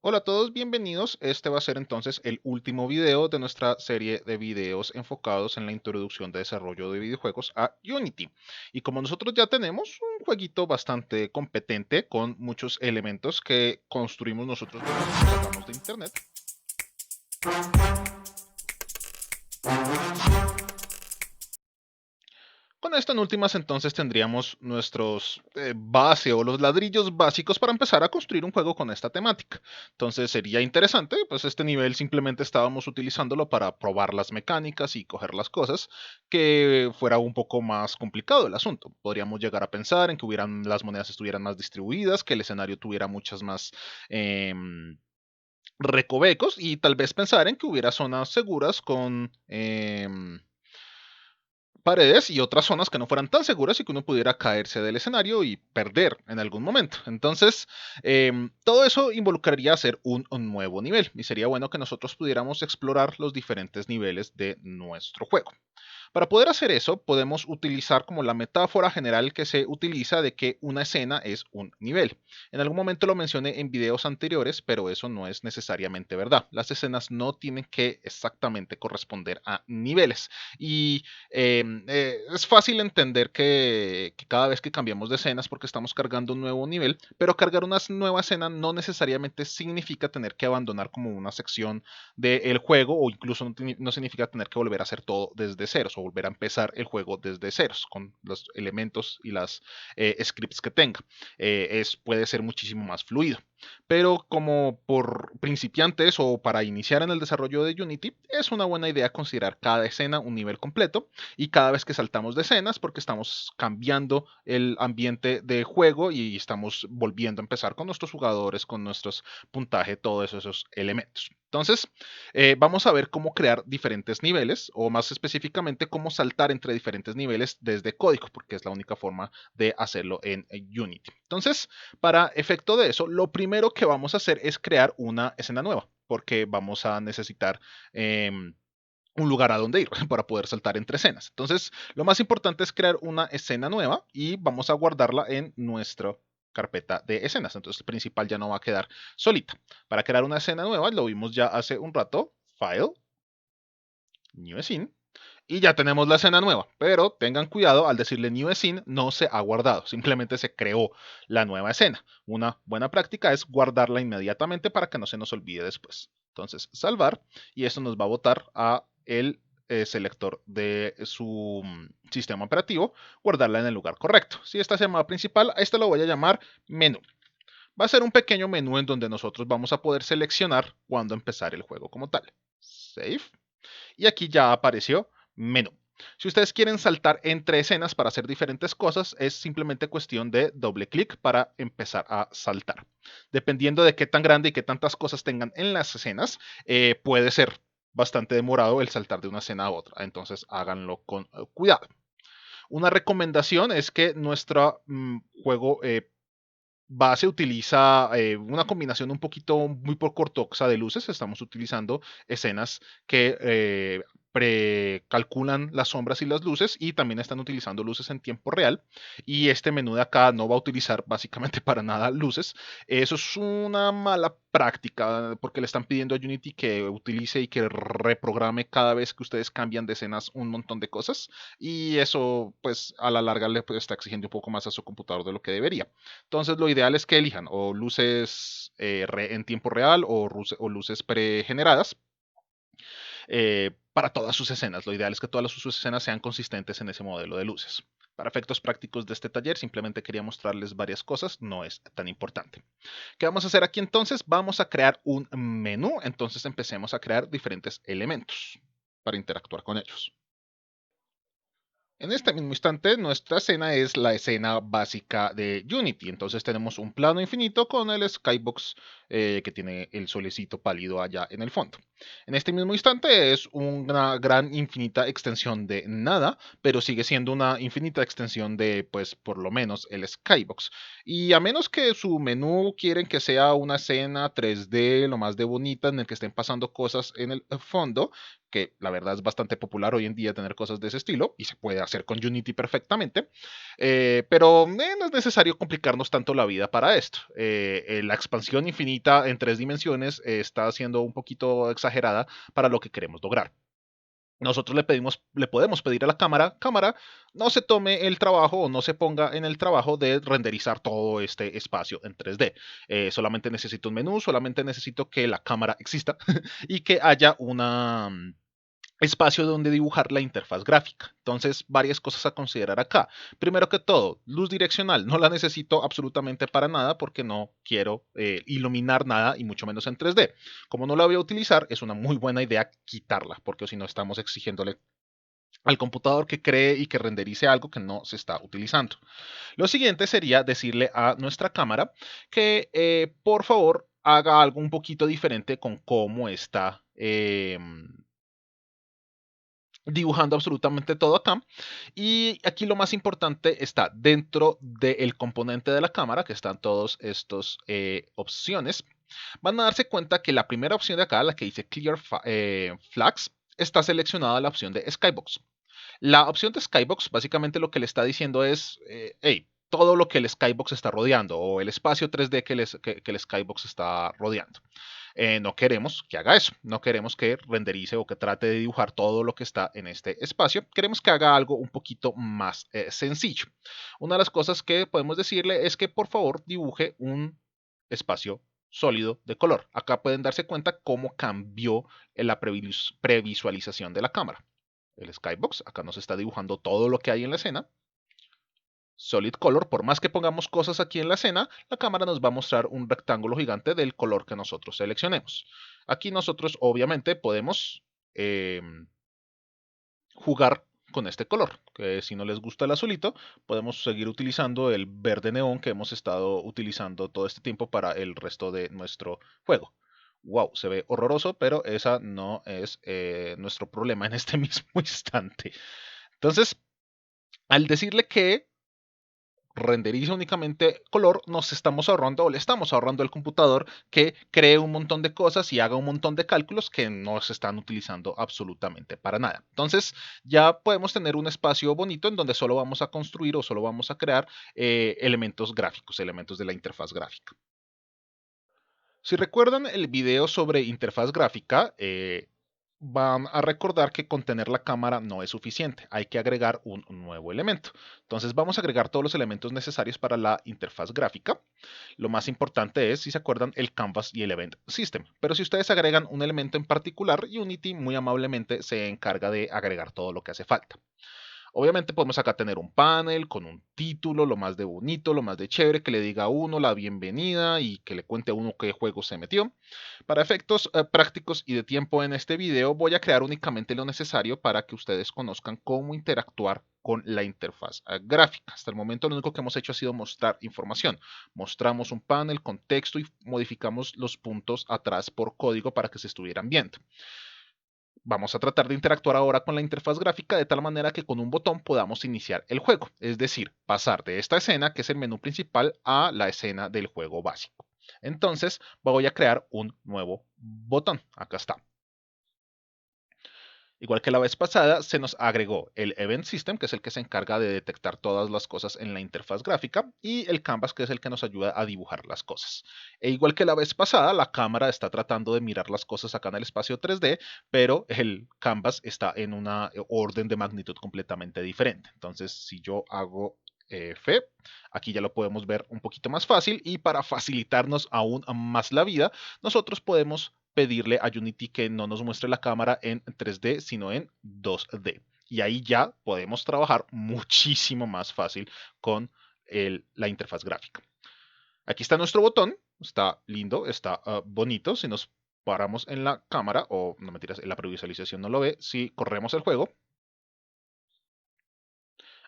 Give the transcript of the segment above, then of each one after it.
Hola a todos, bienvenidos. Este va a ser entonces el último video de nuestra serie de videos enfocados en la introducción de desarrollo de videojuegos a Unity. Y como nosotros ya tenemos un jueguito bastante competente con muchos elementos que construimos nosotros mismos y sacamos de internet, con esto en últimas entonces tendríamos nuestros base o los ladrillos básicos para empezar a construir un juego con esta temática. Entonces sería interesante, pues este nivel simplemente estábamos utilizándolo para probar las mecánicas y coger las cosas, que fuera un poco más complicado el asunto. Podríamos llegar a pensar en que las monedas estuvieran más distribuidas, que el escenario tuviera muchas más recovecos y tal vez pensar en que hubiera zonas seguras con paredes y otras zonas que no fueran tan seguras y que uno pudiera caerse del escenario y perder en algún momento. Entonces, todo eso involucraría hacer un nuevo nivel y sería bueno que nosotros pudiéramos explorar los diferentes niveles de nuestro juego. Para poder hacer eso, podemos utilizar como la metáfora general que se utiliza de que una escena es un nivel. En algún momento lo mencioné en videos anteriores, pero eso no es necesariamente verdad. Las escenas no tienen que exactamente corresponder a niveles. Y es fácil entender que cada vez que cambiamos de escenas porque estamos cargando un nuevo nivel, pero cargar una nueva escena no necesariamente significa tener que abandonar como una sección del juego o incluso no significa tener que volver a hacer todo desde ceros o volver a empezar el juego desde ceros con los elementos y las scripts que tenga. Puede ser muchísimo más fluido. Pero como por principiantes o para iniciar en el desarrollo de Unity, es una buena idea considerar cada escena un nivel completo y cada vez que saltamos de escenas porque estamos cambiando el ambiente de juego y estamos volviendo a empezar con nuestros jugadores, con nuestros puntaje, todos esos elementos. Entonces, vamos a ver cómo crear diferentes niveles, o más específicamente, cómo saltar entre diferentes niveles desde código, porque es la única forma de hacerlo en Unity. Entonces, para efecto de eso, lo primero que vamos a hacer es crear una escena nueva, porque vamos a necesitar un lugar a donde ir para poder saltar entre escenas. Entonces, lo más importante es crear una escena nueva y vamos a guardarla en nuestra carpeta de escenas. Entonces, el principal ya no va a quedar solita. Para crear una escena nueva, lo vimos ya hace un rato, File, New Scene, y ya tenemos la escena nueva, pero tengan cuidado al decirle New Scene, no se ha guardado, simplemente se creó la nueva escena. Una buena práctica es guardarla inmediatamente para que no se nos olvide después. Entonces, salvar, y esto nos va a botar a el selector de su sistema operativo, guardarla en el lugar correcto. Si esta es la llamada principal, a esto lo voy a llamar menú. Va a ser un pequeño menú en donde nosotros vamos a poder seleccionar cuándo empezar el juego como tal. Save. Y aquí ya apareció menú. Si ustedes quieren saltar entre escenas para hacer diferentes cosas, es simplemente cuestión de doble clic para empezar a saltar. Dependiendo de qué tan grande y qué tantas cosas tengan en las escenas, puede ser bastante demorado el saltar de una escena a otra. Entonces háganlo con cuidado. Una recomendación es que nuestro juego base utiliza una combinación un poquito muy poco ortodoxa de luces. Estamos utilizando escenas que precalculan las sombras y las luces y también están utilizando luces en tiempo real. Y este menú de acá no va a utilizar básicamente para nada luces. Eso es una mala práctica porque le están pidiendo a Unity que utilice y que reprograme cada vez que ustedes cambian de escenas un montón de cosas. Y eso pues a la larga le está exigiendo un poco más a su computador de lo que debería. Entonces lo ideal es que elijan o luces en tiempo real o luces pregeneradas para todas sus escenas. Lo ideal es que todas sus escenas sean consistentes en ese modelo de luces. Para efectos prácticos de este taller simplemente quería mostrarles varias cosas, no es tan importante. ¿Qué vamos a hacer aquí entonces? Vamos a crear un menú, entonces empecemos a crear diferentes elementos para interactuar con ellos. En este mismo instante, nuestra escena es la escena básica de Unity. Entonces tenemos un plano infinito con el skybox que tiene el solecito pálido allá en el fondo. En este mismo instante es una gran infinita extensión de nada, pero sigue siendo una infinita extensión de, pues, por lo menos el skybox. Y a menos que su menú quieren que sea una escena 3D, lo más de bonita, en el que estén pasando cosas en el fondo, que la verdad es bastante popular hoy en día tener cosas de ese estilo y se puede hacer con Unity perfectamente. Pero no es necesario complicarnos tanto la vida para esto. La expansión infinita en 3 dimensiones está siendo un poquito exagerada para lo que queremos lograr. Nosotros le podemos pedir a la cámara, no se tome el trabajo o no se ponga en el trabajo de renderizar todo este espacio en 3D. Solamente necesito un menú, solamente necesito que la cámara exista y que haya una espacio donde dibujar la interfaz gráfica. Entonces, varias cosas a considerar acá. Primero que todo, luz direccional. No la necesito absolutamente para nada porque no quiero iluminar nada y mucho menos en 3D. Como no la voy a utilizar, es una muy buena idea quitarla porque si no estamos exigiéndole al computador que cree y que renderice algo que no se está utilizando. Lo siguiente sería decirle a nuestra cámara que por favor haga algo un poquito diferente con cómo está dibujando absolutamente todo acá. Y aquí lo más importante está dentro del componente de la cámara, que están todos estos opciones. Van a darse cuenta que la primera opción de acá, la que dice Clear Flags, está seleccionada la opción de Skybox. La opción de Skybox básicamente lo que le está diciendo es, hey, todo lo que el Skybox está rodeando o el espacio 3D que el Skybox está rodeando. No queremos que haga eso, no queremos que renderice o que trate de dibujar todo lo que está en este espacio, queremos que haga algo un poquito más sencillo. Una de las cosas que podemos decirle es que por favor dibuje un espacio sólido de color. Acá pueden darse cuenta cómo cambió en la previsualización de la cámara. El Skybox acá nos está dibujando todo lo que hay en la escena. Solid Color, por más que pongamos cosas aquí en la escena, la cámara nos va a mostrar un rectángulo gigante del color que nosotros seleccionemos. Aquí nosotros obviamente podemos jugar con este color, que si no les gusta el azulito, podemos seguir utilizando el verde neón que hemos estado utilizando todo este tiempo para el resto de nuestro juego. Wow, se ve horroroso, pero esa no es nuestro problema en este mismo instante. Entonces, al decirle que renderiza únicamente color, nos estamos ahorrando o le estamos ahorrando al computador que cree un montón de cosas y haga un montón de cálculos que no se están utilizando absolutamente para nada. Entonces ya podemos tener un espacio bonito en donde solo vamos a construir o solo vamos a crear elementos gráficos, elementos de la interfaz gráfica. Si recuerdan el video sobre interfaz gráfica, van a recordar que con tener la cámara no es suficiente, hay que agregar un nuevo elemento. Entonces vamos a agregar todos los elementos necesarios para la interfaz gráfica. Lo más importante es, si se acuerdan, el Canvas y el Event System. Pero si ustedes agregan un elemento en particular, Unity muy amablemente se encarga de agregar todo lo que hace falta. Obviamente podemos acá tener un panel con un título, lo más de bonito, lo más de chévere, que le diga a uno la bienvenida y que le cuente a uno qué juego se metió. Para efectos prácticos y de tiempo en este video voy a crear únicamente lo necesario para que ustedes conozcan cómo interactuar con la interfaz gráfica. Hasta el momento lo único que hemos hecho ha sido mostrar información. Mostramos un panel con texto y modificamos los puntos atrás por código para que se estuvieran viendo. Vamos a tratar de interactuar ahora con la interfaz gráfica de tal manera que con un botón podamos iniciar el juego, es decir, pasar de esta escena, que es el menú principal, a la escena del juego básico. Entonces voy a crear un nuevo botón. Acá está. Igual que la vez pasada, se nos agregó el Event System, que es el que se encarga de detectar todas las cosas en la interfaz gráfica, y el Canvas, que es el que nos ayuda a dibujar las cosas. E igual que la vez pasada, la cámara está tratando de mirar las cosas acá en el espacio 3D, pero el Canvas está en una orden de magnitud completamente diferente. Entonces, si yo hago F, aquí ya lo podemos ver un poquito más fácil, y para facilitarnos aún más la vida, nosotros podemos pedirle a Unity que no nos muestre la cámara en 3D, sino en 2D. Y ahí ya podemos trabajar muchísimo más fácil con la interfaz gráfica. Aquí está nuestro botón, está lindo, está bonito. Si nos paramos en la cámara, o no mentiras, en la previsualización no lo ve, si corremos el juego,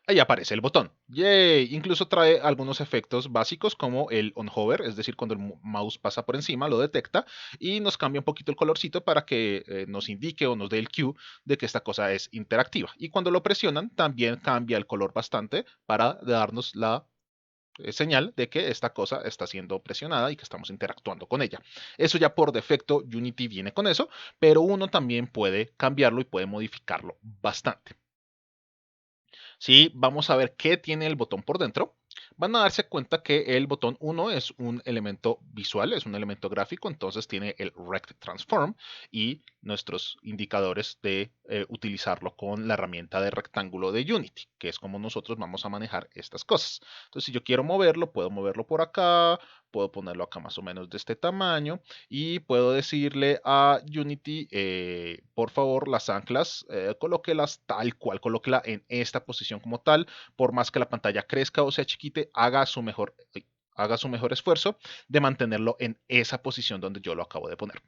ahí aparece el botón. ¡Yay! Incluso trae algunos efectos básicos como el on hover, es decir, cuando el mouse pasa por encima, lo detecta y nos cambia un poquito el colorcito para que nos indique o nos dé el cue de que esta cosa es interactiva. Y cuando lo presionan, también cambia el color bastante para darnos la es señal de que esta cosa está siendo presionada y que estamos interactuando con ella. Eso ya por defecto Unity viene con eso, pero uno también puede cambiarlo y puede modificarlo bastante. Si vamos a ver qué tiene el botón por dentro, van a darse cuenta que el botón 1 es un elemento visual, es un elemento gráfico, entonces tiene el Rect Transform y nuestros indicadores de utilizarlo con la herramienta de rectángulo de Unity, que es como nosotros vamos a manejar estas cosas. Entonces, si yo quiero moverlo, puedo moverlo por acá, puedo ponerlo acá más o menos de este tamaño y puedo decirle a Unity, por favor, las anclas, colóquelas tal cual, colóquela en esta posición como tal, por más que la pantalla crezca o se chiquite, haga su mejor esfuerzo de mantenerlo en esa posición donde yo lo acabo de poner.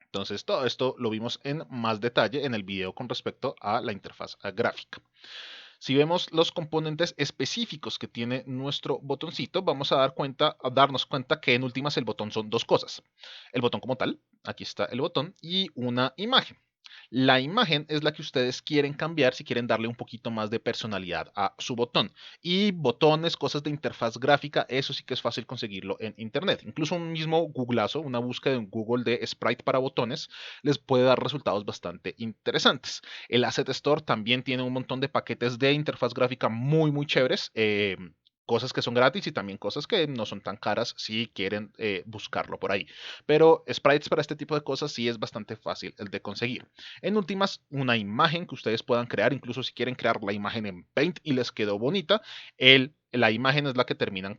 Entonces, todo esto lo vimos en más detalle en el video con respecto a la interfaz gráfica. Si vemos los componentes específicos que tiene nuestro botoncito, vamos a darnos cuenta que en últimas el botón son dos cosas. El botón como tal, aquí está el botón, y una imagen. La imagen es la que ustedes quieren cambiar si quieren darle un poquito más de personalidad a su botón. Y botones, cosas de interfaz gráfica, eso sí que es fácil conseguirlo en internet. Incluso un mismo Googleazo, una búsqueda en Google de sprite para botones, les puede dar resultados bastante interesantes. El Asset Store también tiene un montón de paquetes de interfaz gráfica muy chéveres. Cosas que son gratis y también cosas que no son tan caras si quieren buscarlo por ahí. Pero sprites para este tipo de cosas sí es bastante fácil el de conseguir. En últimas, una imagen que ustedes puedan crear, incluso si quieren crear la imagen en Paint y les quedó bonita, la imagen es la que terminan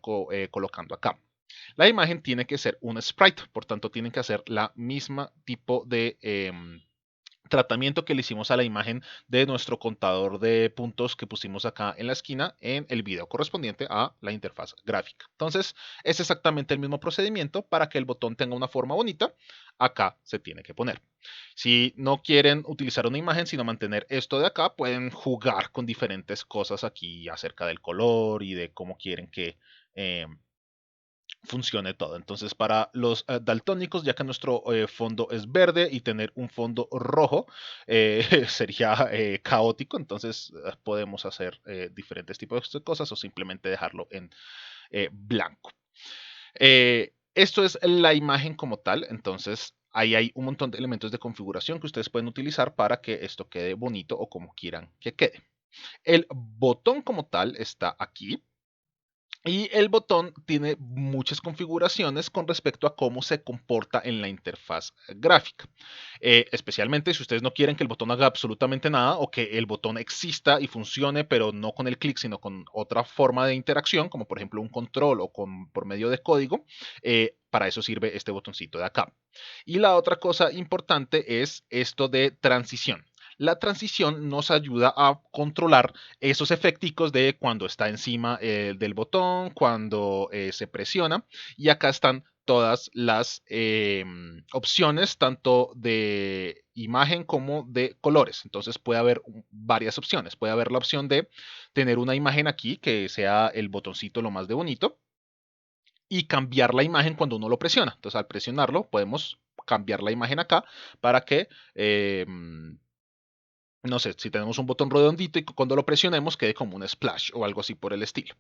colocando acá. La imagen tiene que ser un sprite, por tanto tienen que hacer la misma tipo de tratamiento que le hicimos a la imagen de nuestro contador de puntos que pusimos acá en la esquina en el video correspondiente a la interfaz gráfica. Entonces, es exactamente el mismo procedimiento para que el botón tenga una forma bonita. Acá se tiene que poner. Si no quieren utilizar una imagen, sino mantener esto de acá, pueden jugar con diferentes cosas aquí acerca del color y de cómo quieren que eh, funcione todo. Entonces, para los daltónicos, ya que nuestro fondo es verde y tener un fondo rojo sería caótico, entonces podemos hacer diferentes tipos de cosas o simplemente dejarlo en blanco. Esto es la imagen como tal, entonces ahí hay un montón de elementos de configuración que ustedes pueden utilizar para que esto quede bonito o como quieran que quede. El botón como tal está aquí. Y el botón tiene muchas configuraciones con respecto a cómo se comporta en la interfaz gráfica. Especialmente si ustedes no quieren que el botón haga absolutamente nada o que el botón exista y funcione, pero no con el clic, sino con otra forma de interacción, como por ejemplo un control o por medio de código. Para eso sirve este botoncito de acá. Y la otra cosa importante es esto de transición. La transición nos ayuda a controlar esos efecticos de cuando está encima del botón, cuando se presiona. Y acá están todas las opciones, tanto de imagen como de colores. Entonces puede haber varias opciones. Puede haber la opción de tener una imagen aquí que sea el botoncito lo más de bonito y cambiar la imagen cuando uno lo presiona. Entonces al presionarlo podemos cambiar la imagen acá para que no sé, si tenemos un botón redondito y cuando lo presionemos quede como un splash o algo así por el estilo.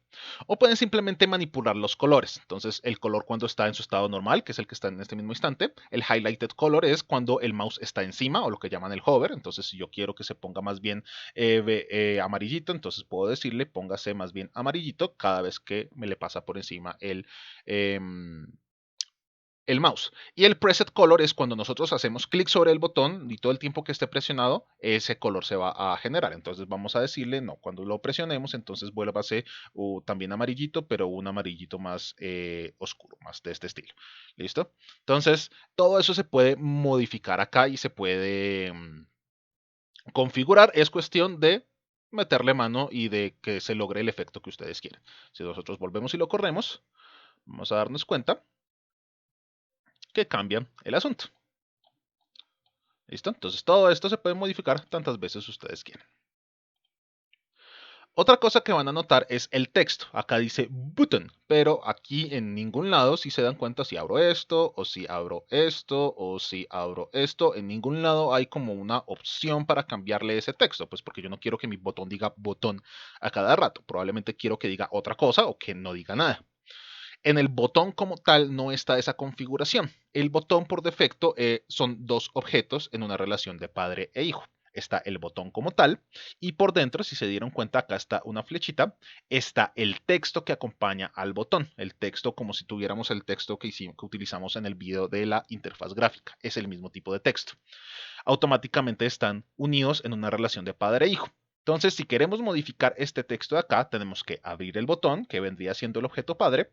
O pueden simplemente manipular los colores. Entonces el color cuando está en su estado normal, que es el que está en este mismo instante. El highlighted color es cuando el mouse está encima o lo que llaman el hover. Entonces si yo quiero que se ponga más bien amarillito, entonces puedo decirle póngase más bien amarillito cada vez que me le pasa por encima el mouse. Y el preset color es cuando nosotros hacemos clic sobre el botón y todo el tiempo que esté presionado, ese color se va a generar. Entonces vamos a decirle, no, cuando lo presionemos, entonces vuelva a ser también amarillito, pero un amarillito más oscuro, más de este estilo. ¿Listo? Entonces, todo eso se puede modificar acá y se puede configurar. Es cuestión de meterle mano y de que se logre el efecto que ustedes quieren. Si nosotros volvemos y lo corremos, vamos a darnos cuenta que cambia el asunto. ¿Listo? Entonces todo esto se puede modificar tantas veces ustedes quieran. Otra cosa que van a notar es el texto. Acá dice button, pero aquí en ningún lado, si se dan cuenta, si abro esto, o si abro esto, o si abro esto, en ningún lado hay como una opción para cambiarle ese texto, pues porque yo no quiero que mi botón diga botón a cada rato. Probablemente quiero que diga otra cosa o que no diga nada. En el botón como tal no está esa configuración. El botón por defecto son dos objetos en una relación de padre e hijo. Está el botón como tal y por dentro, si se dieron cuenta, acá está una flechita, está el texto que acompaña al botón. El texto como si tuviéramos el texto que utilizamos en el video de la interfaz gráfica. Es el mismo tipo de texto. Automáticamente están unidos en una relación de padre e hijo. Entonces, si queremos modificar este texto de acá, tenemos que abrir el botón, que vendría siendo el objeto padre,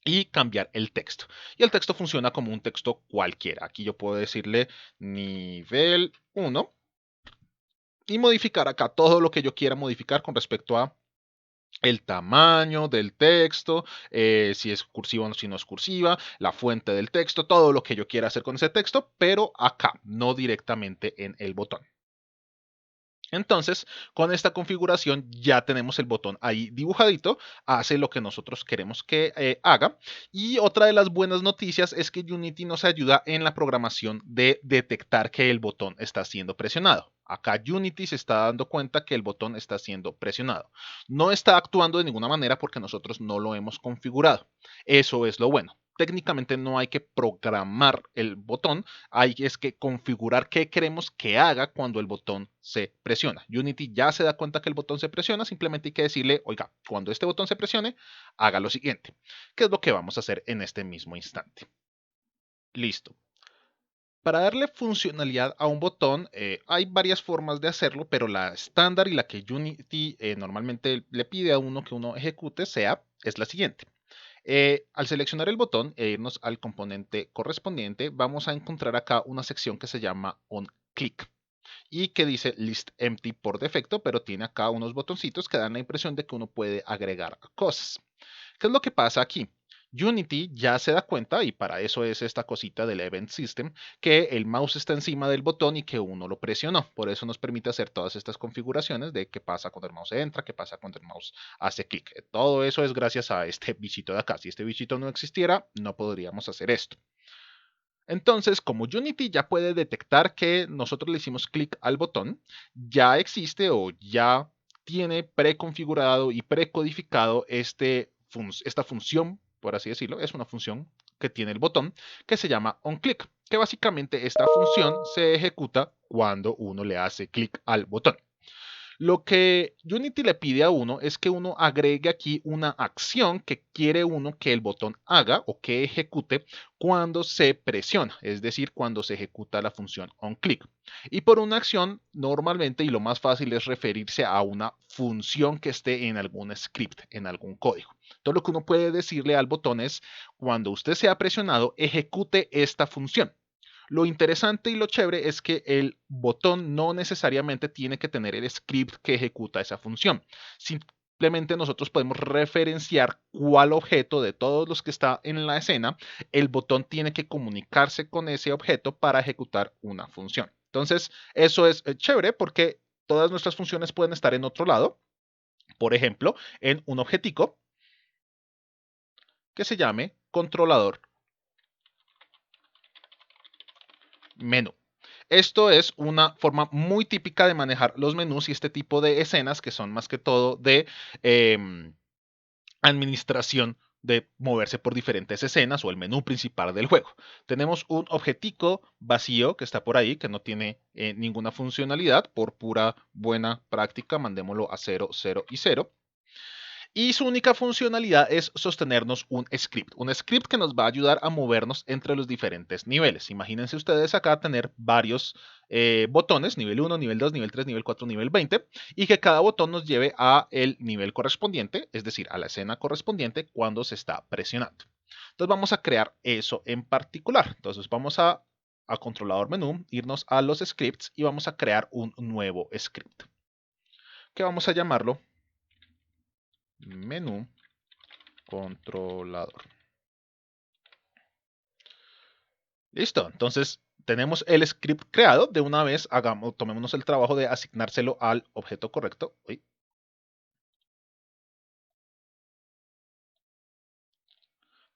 y cambiar el texto. Y el texto funciona como un texto cualquiera. Aquí yo puedo decirle nivel 1 y modificar acá todo lo que yo quiera modificar con respecto a el tamaño del texto, si es cursiva o si no es cursiva, la fuente del texto, todo lo que yo quiera hacer con ese texto, pero acá, no directamente en el botón. Entonces, con esta configuración ya tenemos el botón ahí dibujadito, hace lo que nosotros queremos que haga. Y otra de las buenas noticias es que Unity nos ayuda en la programación de detectar que el botón está siendo presionado. Acá Unity se está dando cuenta que el botón está siendo presionado. No está actuando de ninguna manera porque nosotros no lo hemos configurado. Eso es lo bueno. Técnicamente no hay que programar el botón, hay es que configurar qué queremos que haga cuando el botón se presiona. Unity ya se da cuenta que el botón se presiona, simplemente hay que decirle, oiga, cuando este botón se presione, haga lo siguiente, que es lo que vamos a hacer en este mismo instante. Listo. Para darle funcionalidad a un botón, hay varias formas de hacerlo, pero la estándar y la que Unity normalmente le pide a uno que uno ejecute es la siguiente. Al seleccionar el botón e irnos al componente correspondiente, vamos a encontrar acá una sección que se llama onClick y que dice list empty por defecto, pero tiene acá unos botoncitos que dan la impresión de que uno puede agregar cosas. ¿Qué es lo que pasa aquí? Unity ya se da cuenta, y para eso es esta cosita del Event System, que el mouse está encima del botón y que uno lo presionó. Por eso nos permite hacer todas estas configuraciones de qué pasa cuando el mouse entra, qué pasa cuando el mouse hace clic. Todo eso es gracias a este bichito de acá. Si este bichito no existiera, no podríamos hacer esto. Entonces, como Unity ya puede detectar que nosotros le hicimos clic al botón, ya existe o ya tiene preconfigurado y precodificado esta función, por así decirlo, es una función que tiene el botón que se llama onClick, que básicamente esta función se ejecuta cuando uno le hace clic al botón. Lo que Unity le pide a uno es que uno agregue aquí una acción que quiere uno que el botón haga o que ejecute cuando se presiona, es decir, cuando se ejecuta la función onClick. Y por una acción, normalmente y lo más fácil es referirse a una función que esté en algún script, en algún código. Todo lo que uno puede decirle al botón es, cuando usted sea presionado, ejecute esta función. Lo interesante y lo chévere es que el botón no necesariamente tiene que tener el script que ejecuta esa función. Simplemente nosotros podemos referenciar cuál objeto de todos los que está en la escena, el botón tiene que comunicarse con ese objeto para ejecutar una función. Entonces, eso es chévere porque todas nuestras funciones pueden estar en otro lado. Por ejemplo, en un objetico que se llame controlador menú. Esto es una forma muy típica de manejar los menús y este tipo de escenas que son más que todo de administración de moverse por diferentes escenas o el menú principal del juego. Tenemos un objetico vacío que está por ahí, que no tiene ninguna funcionalidad. Por pura buena práctica, mandémoslo a 0, 0 y 0. Y su única funcionalidad es sostenernos un script que nos va a ayudar a movernos entre los diferentes niveles. Imagínense ustedes acá tener varios botones, nivel 1, nivel 2, nivel 3, nivel 4, nivel 20, y que cada botón nos lleve a el nivel correspondiente, es decir, a la escena correspondiente cuando se está presionando. Entonces vamos a crear eso en particular. Entonces vamos a controlador menú, irnos a los scripts y vamos a crear un nuevo script, que vamos a llamarlo menú controlador. Listo, entonces tenemos el script creado. De una vez tomémonos el trabajo de asignárselo al objeto correcto. Uy,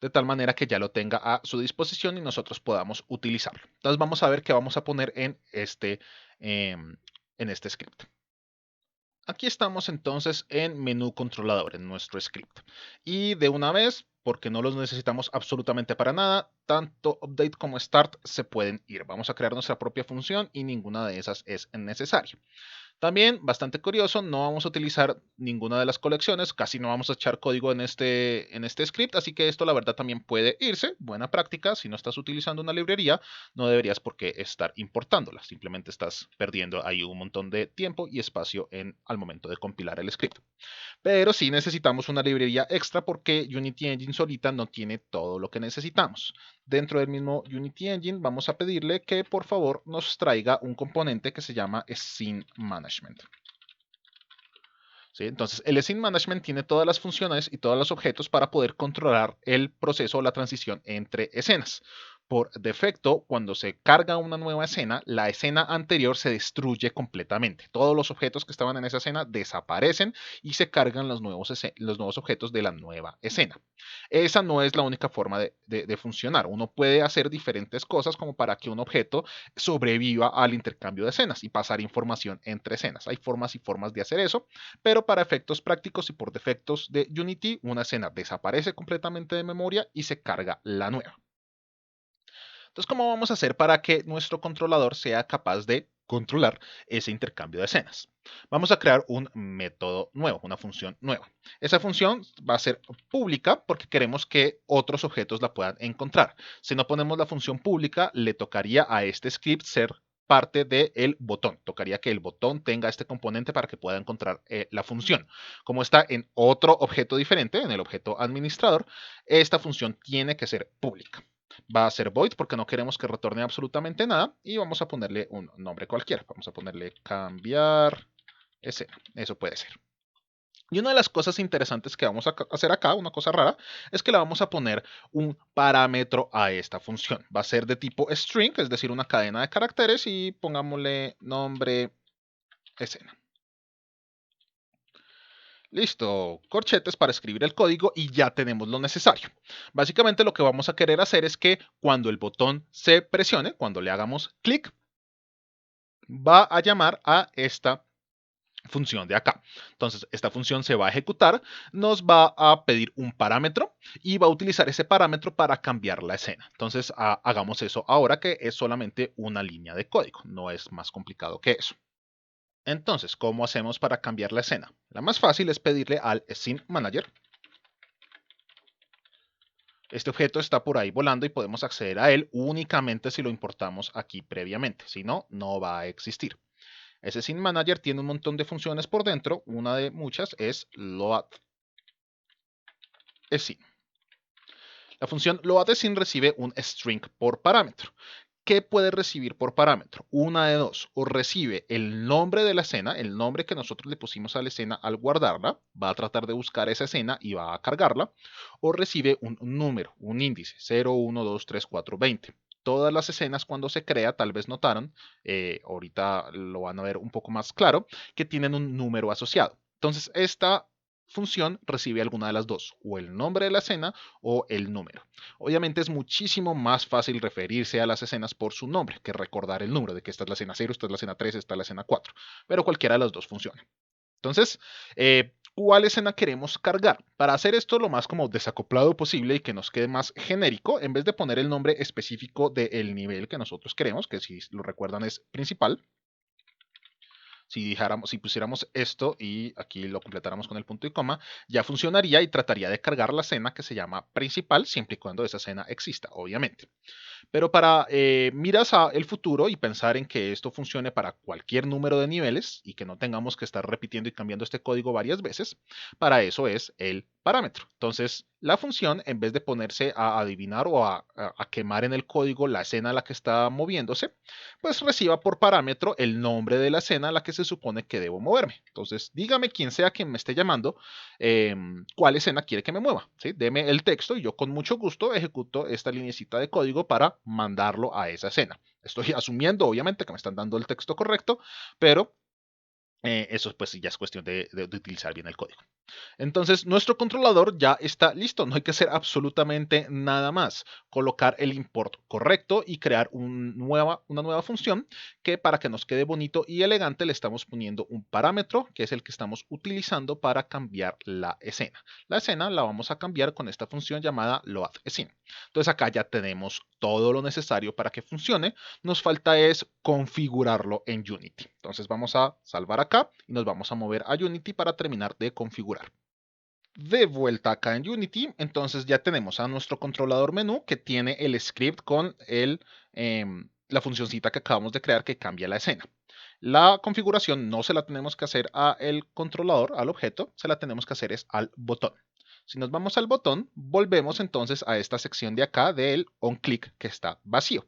de tal manera que ya lo tenga a su disposición y nosotros podamos utilizarlo. Entonces vamos a ver qué vamos a poner em, en este script. Aquí estamos entonces en menú controlador, en nuestro script. Y de una vez, porque no los necesitamos absolutamente para nada, tanto update como start se pueden ir. Vamos a crear nuestra propia función y ninguna de esas es necesaria. También, bastante curioso, no vamos a utilizar ninguna de las colecciones, casi no vamos a echar código en este script, así que esto la verdad también puede irse. Buena práctica, si no estás utilizando una librería, no deberías por qué estar importándola, simplemente estás perdiendo ahí un montón de tiempo y espacio al momento de compilar el script. Pero sí necesitamos una librería extra porque Unity Engine solita no tiene todo lo que necesitamos. Dentro del mismo Unity Engine vamos a pedirle que por favor nos traiga un componente que se llama Scene Management. ¿Sí? Entonces, el Scene Management tiene todas las funciones y todos los objetos para poder controlar el proceso o la transición entre escenas. Por defecto, cuando se carga una nueva escena, la escena anterior se destruye completamente. Todos los objetos que estaban en esa escena desaparecen y se cargan los nuevos objetos de la nueva escena. Esa no es la única forma de funcionar. Uno puede hacer diferentes cosas como para que un objeto sobreviva al intercambio de escenas y pasar información entre escenas. Hay formas y formas de hacer eso, pero para efectos prácticos y por defectos de Unity, una escena desaparece completamente de memoria y se carga la nueva. Entonces, ¿cómo vamos a hacer para que nuestro controlador sea capaz de controlar ese intercambio de escenas? Vamos a crear un método nuevo, una función nueva. Esa función va a ser pública porque queremos que otros objetos la puedan encontrar. Si no ponemos la función pública, le tocaría a este script ser parte del botón. Tocaría que el botón tenga este componente para que pueda encontrar la función. Como está en otro objeto diferente, en el objeto administrador, esta función tiene que ser pública. Va a ser void porque no queremos que retorne absolutamente nada y vamos a ponerle un nombre cualquiera. Vamos a ponerle cambiar escena. Eso puede ser. Y una de las cosas interesantes que vamos a hacer acá, una cosa rara, es que le vamos a poner un parámetro a esta función. Va a ser de tipo string, es decir, una cadena de caracteres y pongámosle nombre escena. Listo, corchetes para escribir el código y ya tenemos lo necesario. Básicamente lo que vamos a querer hacer es que cuando el botón se presione, cuando le hagamos clic, va a llamar a esta función de acá. Entonces, esta función se va a ejecutar, nos va a pedir un parámetro y va a utilizar ese parámetro para cambiar la escena. Entonces, hagamos eso ahora que es solamente una línea de código, no es más complicado que eso. Entonces, ¿cómo hacemos para cambiar la escena? La más fácil es pedirle al Scene Manager. Este objeto está por ahí volando y podemos acceder a él únicamente si lo importamos aquí previamente. Si no, no va a existir. Ese Scene Manager tiene un montón de funciones por dentro. Una de muchas es load scene. La función loadScene recibe un string por parámetro. ¿Qué puede recibir por parámetro? Una de dos. O recibe el nombre de la escena, el nombre que nosotros le pusimos a la escena al guardarla, va a tratar de buscar esa escena y va a cargarla. O recibe un número, un índice, 0, 1, 2, 3, 4, 20. Todas las escenas cuando se crea, tal vez notaron, ahorita lo van a ver un poco más claro, que tienen un número asociado. Entonces, esta función recibe alguna de las dos, o el nombre de la escena o el número. Obviamente es muchísimo más fácil referirse a las escenas por su nombre que recordar el número de que esta es la escena 0, esta es la escena 3, esta es la escena 4, pero cualquiera de las dos funciona. Entonces, ¿cuál escena queremos cargar? Para hacer esto lo más como desacoplado posible y que nos quede más genérico, en vez de poner el nombre específico del nivel que nosotros queremos, que si lo recuerdan es principal, si pusiéramos esto y aquí lo completáramos con el punto y coma, ya funcionaría y trataría de cargar la escena que se llama principal, siempre y cuando esa escena exista, obviamente. Pero para miras a el futuro y pensar en que esto funcione para cualquier número de niveles y que no tengamos que estar repitiendo y cambiando este código varias veces, para eso es el parámetro. Entonces, la función, en vez de ponerse a adivinar o a quemar en el código la escena a la que está moviéndose, pues reciba por parámetro el nombre de la escena a la que se supone que debo moverme. Entonces, dígame quien sea quien me esté llamando, cuál escena quiere que me mueva. ¿Sí? Deme el texto y yo con mucho gusto ejecuto esta linecita de código para mandarlo a esa escena. Estoy asumiendo, obviamente, que me están dando el texto correcto, pero Eso pues ya es cuestión de utilizar bien el código. Entonces, nuestro controlador ya está listo, no hay que hacer absolutamente nada más. Colocar el import correcto y crear una nueva función que para que nos quede bonito y elegante le estamos poniendo un parámetro que es el que estamos utilizando para cambiar la escena. La escena la vamos a cambiar con esta función llamada loadScene. Entonces acá ya tenemos todo lo necesario para que funcione. Nos falta es configurarlo en Unity. Entonces vamos a salvar acá y nos vamos a mover a Unity para terminar de configurar. De vuelta acá en Unity, entonces ya tenemos a nuestro controlador menú que tiene el script con la funcioncita que acabamos de crear que cambia la escena. La configuración no se la tenemos que hacer al controlador, al objeto, se la tenemos que hacer es al botón. Si nos vamos al botón, volvemos entonces a esta sección de acá del onClick que está vacío.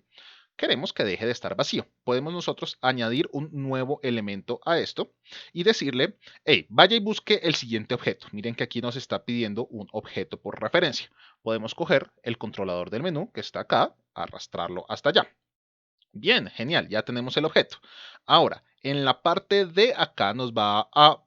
Queremos que deje de estar vacío. Podemos nosotros añadir un nuevo elemento a esto y decirle, hey, vaya y busque el siguiente objeto. Miren que aquí nos está pidiendo un objeto por referencia. Podemos coger el controlador del menú que está acá, arrastrarlo hasta allá. Bien, genial, ya tenemos el objeto. Ahora, en la parte de acá nos va a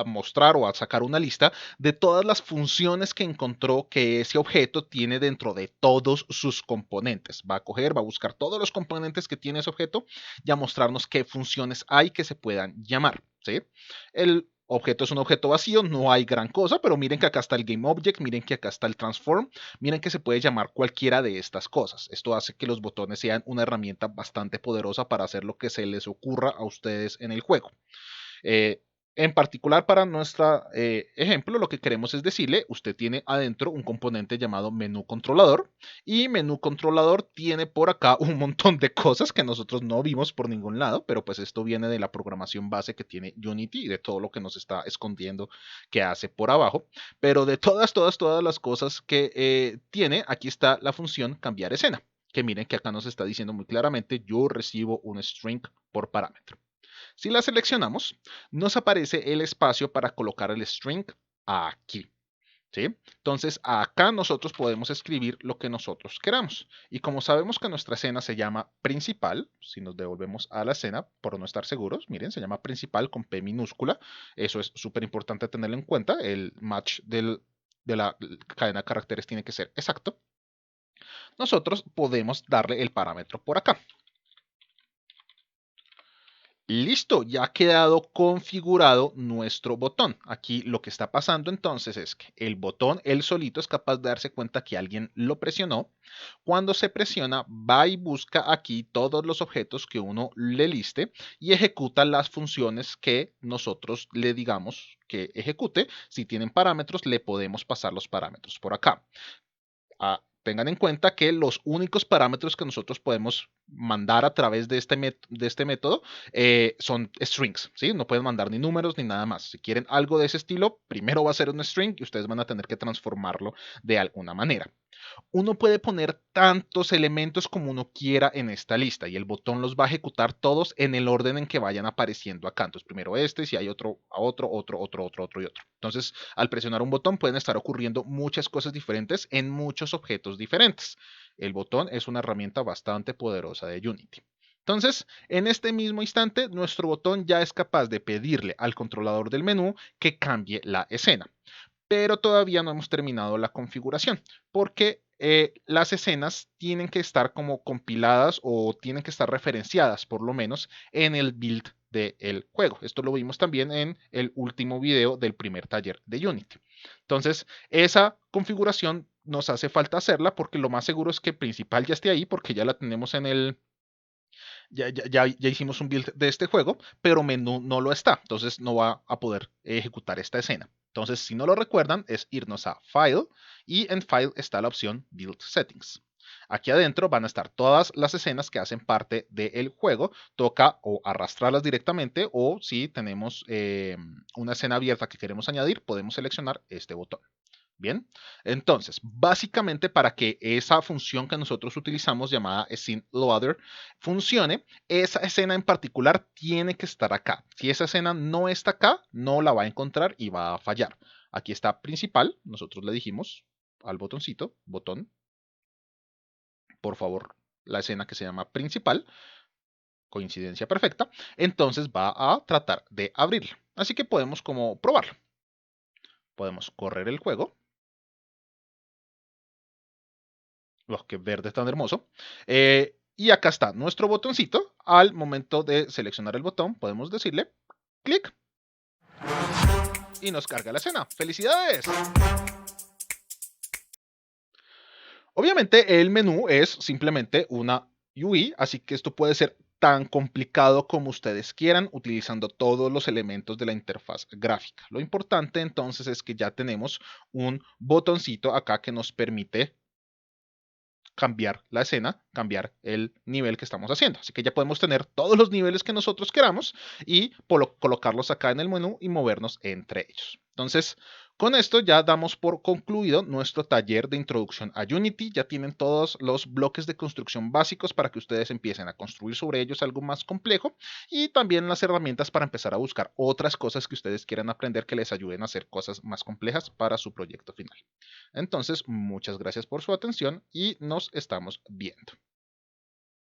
mostrar o a sacar una lista de todas las funciones que encontró que ese objeto tiene dentro de todos sus componentes. Va a coger, va a buscar todos los componentes que tiene ese objeto y a mostrarnos qué funciones hay que se puedan llamar. ¿Sí? El objeto es un objeto vacío, no hay gran cosa, pero miren que acá está el GameObject, miren que acá está el Transform, miren que se puede llamar cualquiera de estas cosas. Esto hace que los botones sean una herramienta bastante poderosa para hacer lo que se les ocurra a ustedes en el juego. Eh, en particular para nuestro ejemplo, lo que queremos es decirle, usted tiene adentro un componente llamado menú controlador y menú controlador tiene por acá un montón de cosas que nosotros no vimos por ningún lado, pero pues esto viene de la programación base que tiene Unity y de todo lo que nos está escondiendo que hace por abajo. Pero de todas las cosas que tiene, aquí está la función cambiar escena, que miren que acá nos está diciendo muy claramente, yo recibo un string por parámetro. Si la seleccionamos, nos aparece el espacio para colocar el string aquí. ¿Sí? Entonces acá nosotros podemos escribir lo que nosotros queramos. Y como sabemos que nuestra escena se llama principal, si nos devolvemos a la escena, por no estar seguros, miren, se llama principal con P minúscula. Eso es súper importante tenerlo en cuenta. El match de la cadena de caracteres tiene que ser exacto. Nosotros podemos darle el parámetro por acá. Listo, ya ha quedado configurado nuestro botón. Aquí lo que está pasando entonces es que el botón, él solito es capaz de darse cuenta que alguien lo presionó. Cuando se presiona, va y busca aquí todos los objetos que uno le liste y ejecuta las funciones que nosotros le digamos que ejecute. Si tienen parámetros, le podemos pasar los parámetros por acá. Tengan en cuenta que los únicos parámetros que nosotros podemos mandar a través de este método son strings, ¿sí? No pueden mandar ni números ni nada más. Si quieren algo de ese estilo, primero va a ser un string y ustedes van a tener que transformarlo de alguna manera. Uno puede poner tantos elementos como uno quiera en esta lista y el botón los va a ejecutar todos en el orden en que vayan apareciendo acá. Entonces, primero este, si hay otro, a otro y otro. Entonces, al presionar un botón pueden estar ocurriendo muchas cosas diferentes en muchos objetos diferentes. El botón es una herramienta bastante poderosa de Unity. Entonces, en este mismo instante, nuestro botón ya es capaz de pedirle al controlador del menú que cambie la escena, pero todavía no hemos terminado la configuración porque las escenas tienen que estar como compiladas o tienen que estar referenciadas por lo menos en el build del juego. Esto lo vimos también en el último video del primer taller de Unity. Entonces, esa configuración nos hace falta hacerla porque lo más seguro es que principal ya esté ahí porque ya la tenemos en el, ya hicimos un build de este juego, pero menú no lo está, entonces no va a poder ejecutar esta escena. Entonces, si no lo recuerdan, es irnos a File y en File está la opción Build Settings. Aquí adentro van a estar todas las escenas que hacen parte del juego. Toca o arrastrarlas directamente o si tenemos una escena abierta que queremos añadir, podemos seleccionar este botón. Bien, entonces, básicamente para que esa función que nosotros utilizamos llamada SceneLoader funcione, esa escena en particular tiene que estar acá. Si esa escena no está acá, no la va a encontrar y va a fallar. Aquí está principal, nosotros le dijimos al botoncito, botón, por favor, la escena que se llama principal. coincidencia perfecta, entonces va a tratar de abrirlo. Así que podemos como probarlo. Podemos correr el juego. Oh, qué verde tan hermoso. Y acá está nuestro botoncito. Al momento de seleccionar el botón, podemos decirle clic y nos carga la escena. ¡Felicidades! Obviamente el menú es simplemente una UI, así que esto puede ser tan complicado como ustedes quieran utilizando todos los elementos de la interfaz gráfica. Lo importante entonces es que ya tenemos un botoncito acá que nos permite cambiar la escena, cambiar el nivel que estamos haciendo. Así que ya podemos tener todos los niveles que nosotros queramos y colocarlos acá en el menú y movernos entre ellos. Entonces, con esto ya damos por concluido nuestro taller de introducción a Unity. Ya tienen todos los bloques de construcción básicos para que ustedes empiecen a construir sobre ellos algo más complejo y también las herramientas para empezar a buscar otras cosas que ustedes quieran aprender que les ayuden a hacer cosas más complejas para su proyecto final. Entonces, muchas gracias por su atención y nos estamos viendo.